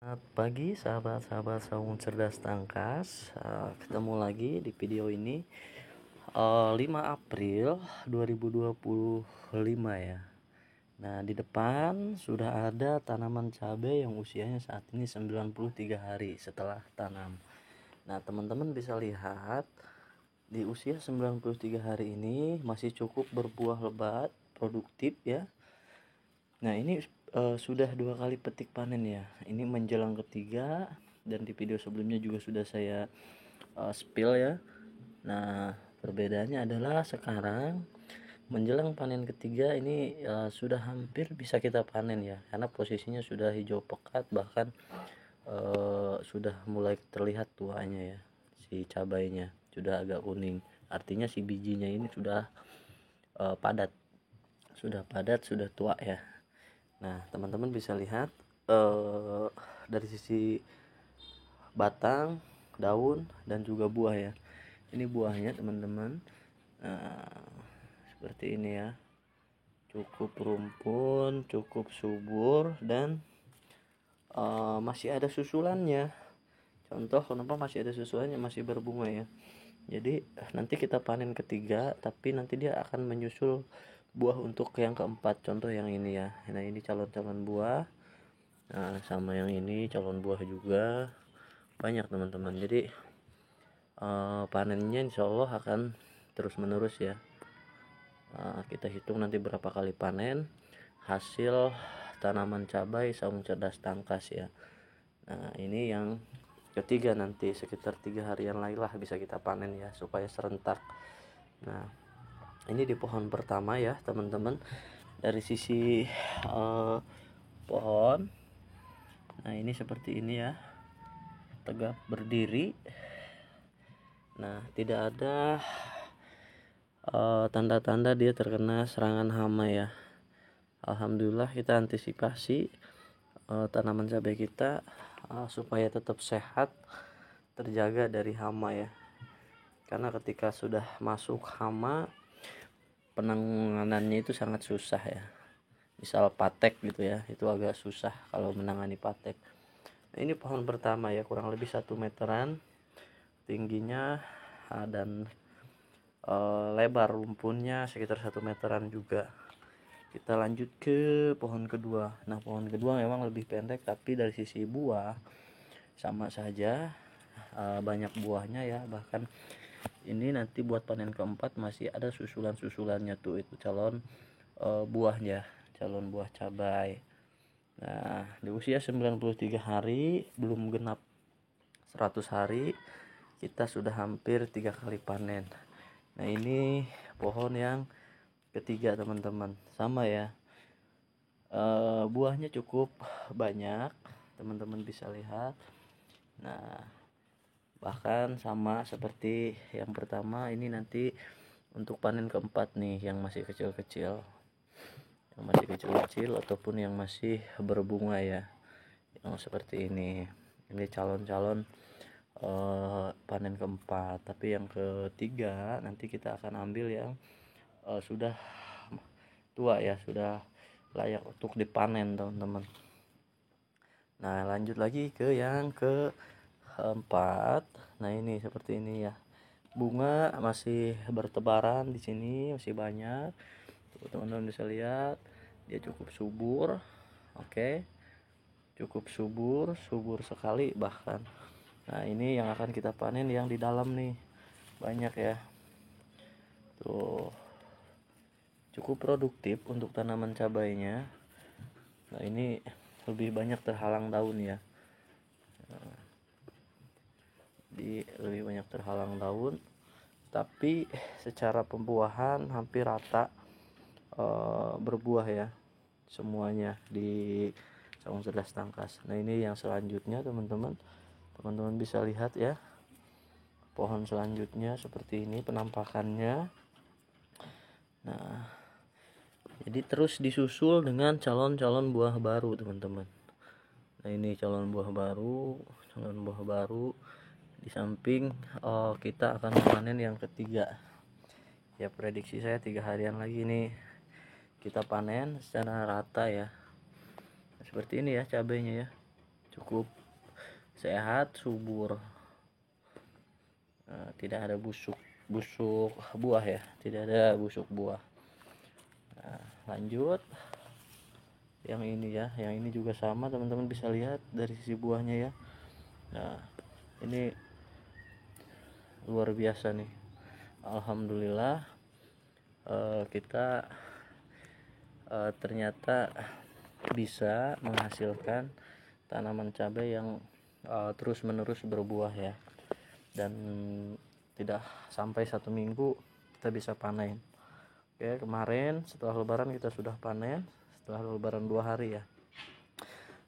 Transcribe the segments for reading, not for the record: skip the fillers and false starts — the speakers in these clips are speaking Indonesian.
Selamat pagi sahabat-sahabat Saung Cerdas Tangkas. Ketemu lagi di video ini 5 April 2025 ya. Nah, di depan sudah ada tanaman cabai yang usianya saat ini 93 hari setelah tanam. Nah, teman-teman bisa lihat di usia 93 hari ini masih cukup berbuah lebat, produktif ya. Nah, ini sudah 2 kali petik panen ya. Ini menjelang ketiga, dan di video sebelumnya juga sudah saya spill ya. Nah, perbedaannya adalah sekarang menjelang panen ketiga ini sudah hampir bisa kita panen ya, karena posisinya sudah hijau pekat, bahkan sudah mulai terlihat tuanya ya. Si cabainya sudah agak kuning, artinya si bijinya ini sudah padat, sudah tua ya. Nah, teman-teman bisa lihat dari sisi batang, daun, dan juga buah ya. Ini buahnya teman-teman. Nah, seperti ini ya. Cukup rumpun, cukup subur, dan masih ada susulannya. Contoh kenapa masih ada susulannya, masih berbunga ya. Jadi nanti kita panen ketiga, tapi nanti dia akan menyusul buah untuk yang keempat. Contoh yang ini ya. Nah, ini calon-calon buah. Nah, sama yang ini calon buah juga banyak teman-teman. Jadi panennya insya Allah akan terus menerus ya. Kita hitung nanti berapa kali panen hasil tanaman cabai Saung Cerdas Tangkas ya. Nah, ini yang ketiga, nanti sekitar 3 harian lagi lah bisa kita panen ya, supaya serentak. Nah, ini di pohon pertama ya teman-teman. Dari sisi pohon, nah ini seperti ini ya, tegap berdiri. Nah, tidak ada tanda-tanda dia terkena serangan hama ya. Alhamdulillah kita antisipasi tanaman cabai kita supaya tetap sehat, terjaga dari hama ya. Karena ketika sudah masuk hama, penanganannya itu sangat susah ya. Misal patek gitu ya, itu agak susah kalau menangani patek. Nah, ini pohon pertama ya, kurang lebih 1 meteran tingginya, dan lebar rumpunnya sekitar 1 meteran juga. Kita lanjut ke pohon kedua. Nah, pohon kedua memang lebih pendek, tapi dari sisi buah sama saja, banyak buahnya ya. Bahkan ini nanti buat panen keempat masih ada susulan-susulannya tuh, itu calon buahnya, calon buah cabai. Nah, di usia 93 hari, belum genap 100 hari, kita sudah hampir 3 kali panen. Nah, ini pohon yang ketiga teman-teman, sama ya. Buahnya cukup banyak, teman-teman bisa lihat. Nah, bahkan sama seperti yang pertama, ini nanti untuk panen keempat nih, yang masih kecil-kecil, ataupun yang masih berbunga ya, yang seperti ini calon-calon panen keempat. Tapi yang ketiga nanti kita akan ambil yang sudah tua ya, sudah layak untuk dipanen teman-teman. Nah, lanjut lagi ke yang keempat. Nah, ini seperti ini ya, bunga masih bertebaran di sini, masih banyak tuh, teman-teman bisa lihat. Dia cukup subur, oke. Cukup subur sekali bahkan. Nah, ini yang akan kita panen yang di dalam nih, banyak ya tuh, cukup produktif untuk tanaman cabainya. Nah, ini lebih banyak terhalang daun ya. Lebih banyak terhalang daun, tapi secara pembuahan hampir rata berbuah ya semuanya di Saung Cerdas Tangkas. Nah, ini yang selanjutnya teman-teman bisa lihat ya, pohon selanjutnya seperti ini penampakannya. Nah, jadi terus disusul dengan calon-calon buah baru teman-teman. Nah, ini calon buah baru di samping kita akan panen yang ketiga ya. Prediksi saya 3 harian lagi nih kita panen secara rata ya. Nah, seperti ini ya cabainya ya. cukup sehat, subur. Tidak ada busuk buah ya, tidak ada busuk buah. Nah, lanjut yang ini ya, yang ini juga sama, teman-teman bisa lihat dari sisi buahnya ya. Nah, ini luar biasa nih, alhamdulillah. Kita ternyata bisa menghasilkan tanaman cabai yang terus menerus berbuah ya, dan tidak sampai 1 minggu kita bisa panen. Oke, kemarin setelah lebaran kita sudah panen, setelah lebaran 2 hari ya.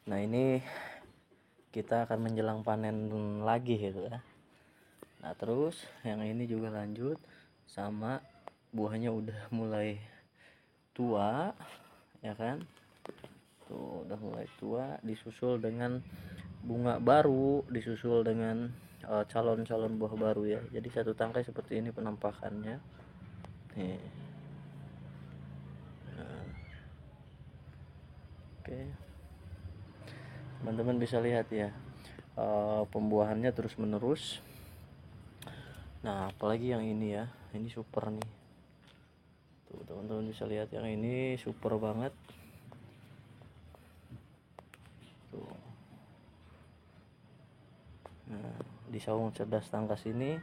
Nah, ini kita akan menjelang panen lagi gitu ya. Nah, terus yang ini juga lanjut sama, buahnya udah mulai tua ya kan, tuh udah mulai tua, disusul dengan bunga baru, disusul dengan calon-calon buah baru ya. Jadi satu tangkai seperti ini penampakannya nih. Nah, oke, teman-teman bisa lihat ya, pembuahannya terus menerus. Nah, apalagi yang ini ya, ini super nih. Tuh, teman-teman bisa lihat yang ini super banget. Tuh. Nah, di saung cerdas tangkas ini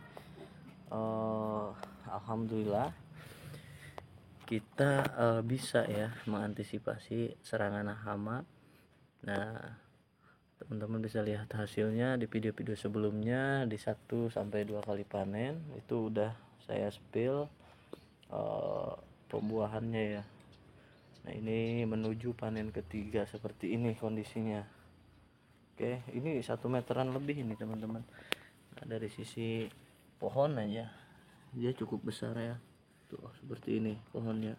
alhamdulillah kita bisa ya mengantisipasi serangan hama. Nah, teman-teman bisa lihat hasilnya di video-video sebelumnya, di 1-2 kali panen itu udah saya spill pembuahannya ya. Nah, ini menuju panen ketiga seperti ini kondisinya. Oke, ini 1 meteran lebih ini teman-teman. Nah, dari sisi pohon aja dia cukup besar ya, tuh seperti ini pohonnya.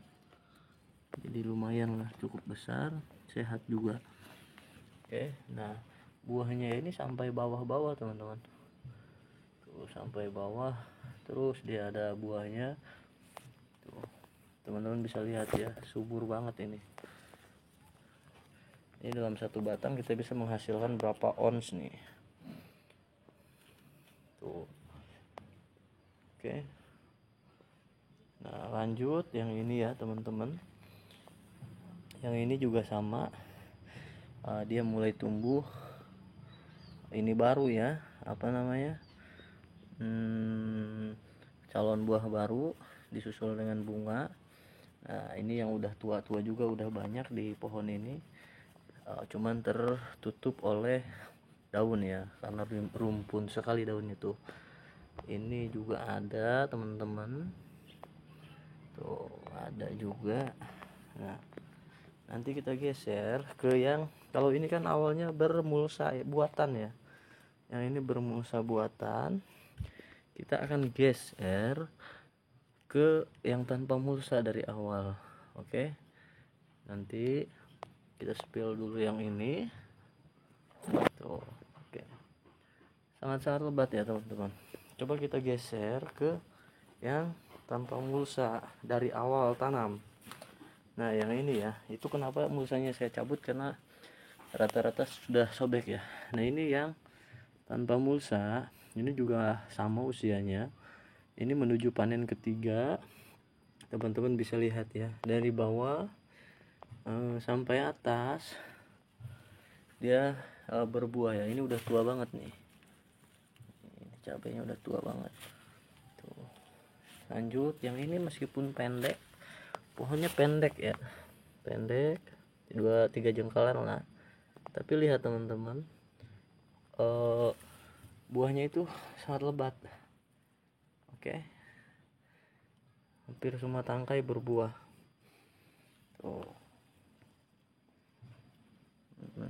Jadi lumayan lah, cukup besar, sehat juga. Oke, nah buahnya ini sampai bawah-bawah teman-teman, tuh sampai bawah terus dia ada buahnya. Tuh, teman-teman bisa lihat ya, subur banget ini. Ini dalam satu batang kita bisa menghasilkan berapa ons nih. Tuh. Oke. Nah, lanjut yang ini ya teman-teman. Yang ini juga sama. Dia mulai tumbuh. Ini baru ya, apa namanya? Calon buah baru disusul dengan bunga. Nah, ini yang udah tua-tua juga udah banyak di pohon ini. Cuman tertutup oleh daun ya, karena rumpun sekali daun itu. Ini juga ada teman-teman, tuh ada juga. Nah, nanti kita geser ke yang, kalau ini kan awalnya bermulsa buatan ya, yang ini bermulsa buatan, kita akan geser ke yang tanpa mulsa dari awal. Oke, nanti kita spill dulu yang ini. Tuh, oke, sangat-sangat lebat ya teman-teman. Coba kita geser ke yang tanpa mulsa dari awal tanam. Nah, yang ini ya, itu kenapa mulsanya saya cabut, karena rata-rata sudah sobek ya. Nah, ini yang tanpa mulsa, ini juga sama usianya. Ini menuju panen ketiga. Teman-teman bisa lihat ya, dari bawah sampai atas dia berbuah ya. Ini udah tua banget nih. Ini cabainya udah tua banget. Tuh. Lanjut, yang ini meskipun pendek, pohonnya pendek ya, pendek 2-3 jengkalan lah, tapi lihat teman-teman, buahnya itu sangat lebat. Oke, hampir semua tangkai berbuah. Tuh,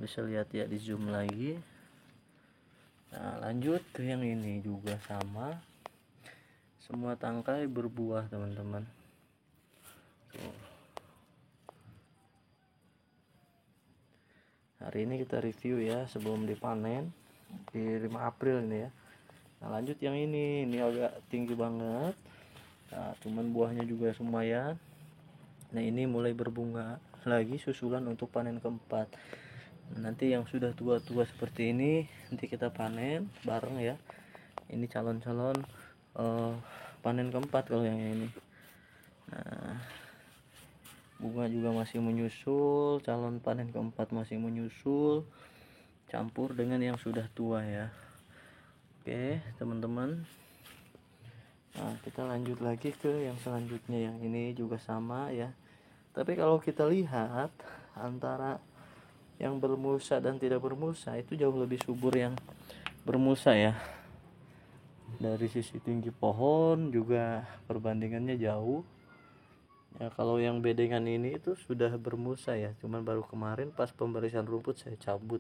bisa lihat ya, di zoom lagi. Nah, lanjut ke yang ini juga sama, semua tangkai berbuah teman-teman. Tuh. Hari ini kita review ya sebelum dipanen di 5 April ini ya. Nah, lanjut yang ini agak tinggi banget. Nah, cuman buahnya juga lumayan. Nah, ini mulai berbunga lagi susulan untuk panen keempat. Nanti yang sudah tua-tua seperti ini nanti kita panen bareng ya. Ini calon-calon panen keempat kalau yang ini. Nah, bunga juga masih menyusul, calon panen keempat masih menyusul, campur dengan yang sudah tua ya. Oke teman-teman, nah kita lanjut lagi ke yang selanjutnya. Yang ini juga sama ya, tapi kalau kita lihat antara yang bermusa dan tidak bermusa itu jauh lebih subur yang bermusa ya. Dari sisi tinggi pohon juga perbandingannya jauh ya. Kalau yang bedengan ini itu sudah bermusa ya, cuman baru kemarin pas pemberian rumput saya cabut.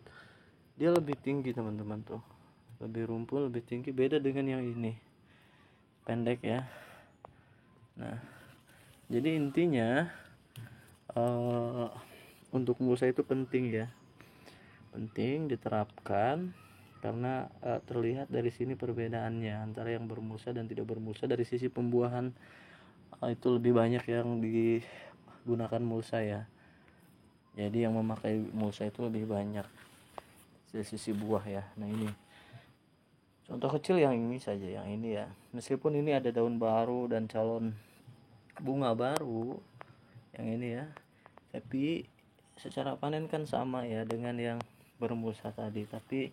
Dia lebih tinggi teman-teman tuh, lebih rumput, lebih tinggi, beda dengan yang ini pendek ya. Nah jadi intinya untuk musa itu penting ya, penting diterapkan karena terlihat dari sini perbedaannya antara yang bermusa dan tidak bermusa. Dari sisi pembuahan itu lebih banyak yang digunakan mulsa ya, jadi yang memakai mulsa itu lebih banyak dari sisi buah ya. Nah ini contoh kecil yang ini saja, yang ini ya, meskipun ini ada daun baru dan calon bunga baru yang ini ya, tapi secara panen kan sama ya dengan yang bermusa tadi, tapi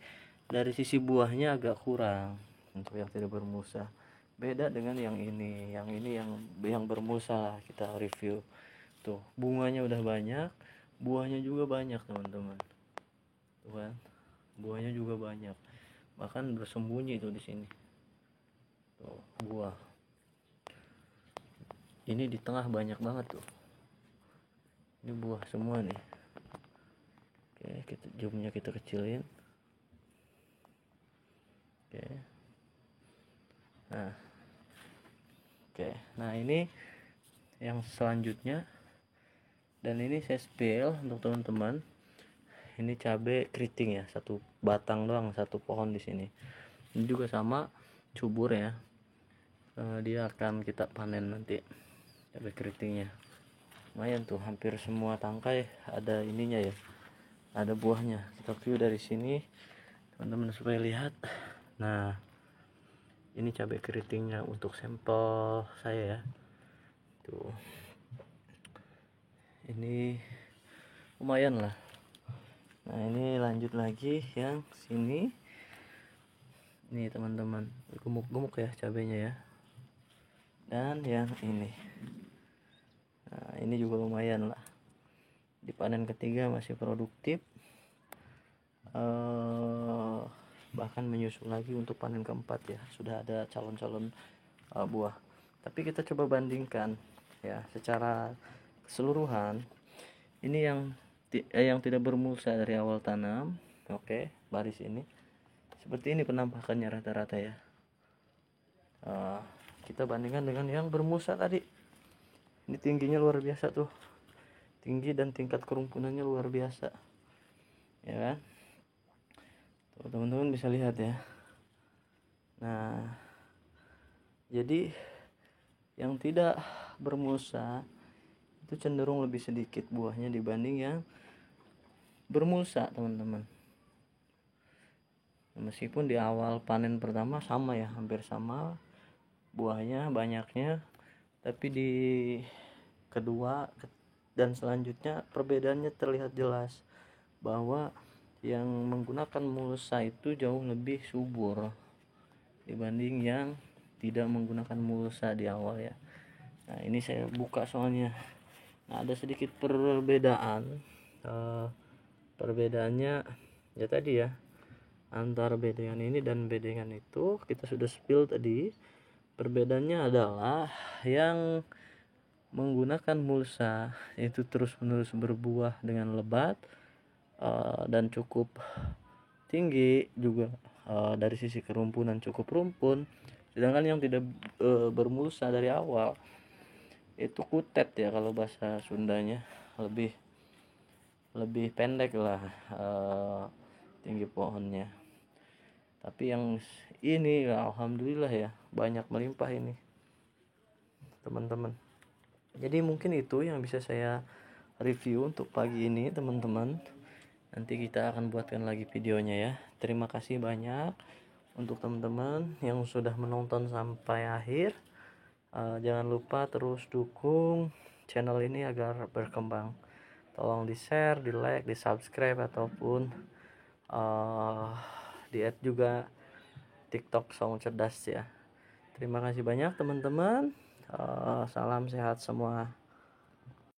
dari sisi buahnya agak kurang untuk yang tidak bermusa. Beda dengan yang ini yang bermusa kita review. Tuh, bunganya udah banyak, buahnya juga banyak, teman-teman. Tuh kan, buahnya juga banyak. Bahkan bersembunyi tuh di sini. Tuh, buah. Ini di tengah banyak banget tuh. Ini buah semua nih. Oke, zoomnya kita kecilin. Oke. Nah. Oke. Nah, ini yang selanjutnya. Dan ini saya spill untuk teman-teman. Ini cabai keriting ya, satu batang doang, satu pohon di sini. Ini juga sama, subur ya. Dia akan kita panen nanti cabai keritingnya. Lumayan tuh, hampir semua tangkai ada ininya ya, ada buahnya. Kita view dari sini teman-teman supaya lihat. Nah ini cabai keritingnya untuk sampel saya ya. Tuh, ini lumayan lah. Nah ini lanjut lagi yang sini. Nih teman-teman, gemuk-gemuk ya cabainya ya. Dan yang ini, nah ini juga lumayan lah. Di panen ketiga masih produktif, bahkan menyusul lagi untuk panen keempat ya. Sudah ada calon-calon buah. Tapi kita coba bandingkan ya secara keseluruhan. Ini yang tidak bermusa dari awal tanam. Oke, baris ini seperti ini penampakannya rata-rata ya. Kita bandingkan dengan yang bermusa tadi. Ini tingginya luar biasa tuh, tinggi dan tingkat kerumpunannya luar biasa ya kan. Tuh, teman-teman bisa lihat ya. Nah jadi yang tidak bermusa itu cenderung lebih sedikit buahnya dibanding yang bermusa teman-teman. Meskipun di awal panen pertama sama ya, hampir sama buahnya banyaknya, tapi di kedua dan selanjutnya perbedaannya terlihat jelas bahwa yang menggunakan mulsa itu jauh lebih subur dibanding yang tidak menggunakan mulsa di awal ya. Nah ini saya buka soalnya. Nah ada sedikit perbedaan. Perbedaannya ya tadi ya, antara bedengan ini dan bedengan itu kita sudah spill tadi. Perbedaannya adalah yang menggunakan mulsa itu terus-menerus berbuah dengan lebat dan cukup tinggi juga, dari sisi kerumpunan cukup rumpun. Sedangkan yang tidak bermulsa dari awal itu kutet ya kalau bahasa Sundanya, lebih pendek lah tinggi pohonnya. Tapi yang ini ya, alhamdulillah ya, banyak melimpah ini teman-teman. Jadi mungkin itu yang bisa saya review untuk pagi ini teman-teman. nanti kita akan buatkan lagi videonya ya. Terima kasih banyak untuk teman-teman yang sudah menonton sampai akhir. Jangan lupa terus dukung channel ini agar berkembang. Tolong di share, di like, di subscribe, ataupun di add juga TikTok Saung Cerdas ya. Terima kasih banyak teman-teman. Salam sehat semua.